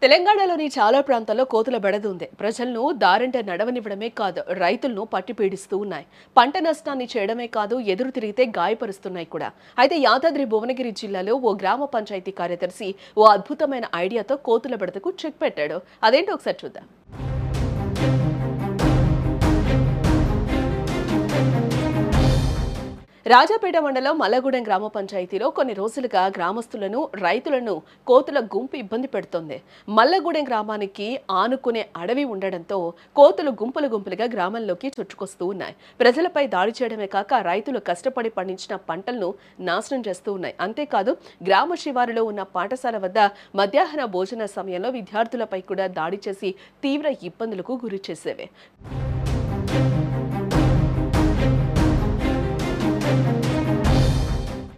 తెలంగాణలోని చాలా ప్రాంతాల్లో కోతుల బెడద ఉంది. ప్రజలను దారంటే నడవనివ్వడమే కాదు, రైతులను పట్టి పీడిస్తూ ఉన్నాయి. పంట నష్టాన్ని చేయడమే కాదు, ఎదురు తిరిగితే గాయపరుస్తున్నాయి కూడా. అయితే యాదాద్రి భువనగిరి జిల్లాలో ఓ గ్రామ పంచాయతీ కార్యదర్శి ఓ అద్భుతమైన ఐడియాతో కోతుల బెడదకు చెక్ పెట్టాడు. అదేంటో ఒకసారి చూద్దాం. రాజాపేట మండలం మల్లగూడెం గ్రామ పంచాయతీలో కొన్ని రోజులుగా గ్రామస్తులను, రైతులను కోతుల గుంపు ఇబ్బంది పెడుతోంది. మల్లగూడెం గ్రామానికి ఆనుకునే అడవి ఉండడంతో కోతులు గుంపులుగా గ్రామంలోకి చొచ్చుకొస్తూ ఉన్నాయి. ప్రజలపై దాడి చేయడమే కాక రైతులు కష్టపడి పండించిన పంటలను నాశనం చేస్తూ ఉన్నాయి. అంతేకాదు, గ్రామ శివారులో ఉన్న పాఠశాల వద్ద మధ్యాహ్న భోజన సమయంలో విద్యార్థులపై కూడా దాడి చేసి తీవ్ర ఇబ్బందులకు గురి చేసేవే.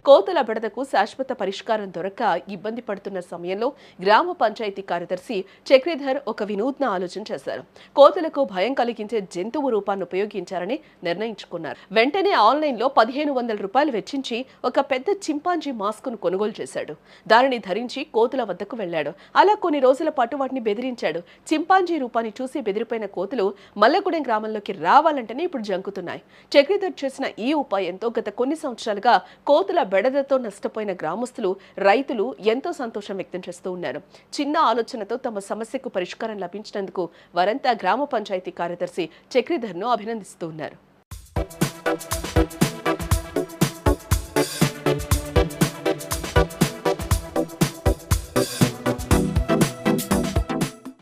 కోతుల బెడదకు శాశ్వత పరిష్కారం దొరక్క ఇబ్బంది పడుతున్న సమయంలో గ్రామ పంచాయతీ కార్యదర్శి చక్రీధర్ ఒక వినూత్న ఆలోచన చేశారు. కోతులకు భయం కలిగించే జంతువు రూపాన్ని ఉపయోగించారని నిర్ణయించుకున్నారు. వెంటనే ఆన్లైన్లో 1500 రూపాయలు వెచ్చించి ఒక పెద్ద చింపాంజీ మాస్కును కొనుగోలు చేశాడు. దానిని ధరించి కోతుల వద్దకు వెళ్లాడు. అలా కొన్ని రోజుల పాటు వాటిని బెదిరించాడు. చింపాంజీ రూపాన్ని చూసి బెదిరిపోయిన కోతులు మల్లగూడెం గ్రామంలోకి రావాలంటేనే ఇప్పుడు జంకుతున్నాయి. చక్రీధర్ చేసిన ఈ ఉపాయంతో గత కొన్ని సంవత్సరాలుగా కోతుల బెడదతో నష్టపోయిన గ్రామస్తులు, రైతులు ఎంతో సంతోషం వ్యక్తం చేస్తూ ఉన్నారు. చిన్న ఆలోచనతో తమ సమస్యకు పరిష్కారం లభించినందుకు వారంతా గ్రామ పంచాయతీ కార్యదర్శి చక్రీధర్ను అభినందిస్తూ ఉన్నారు.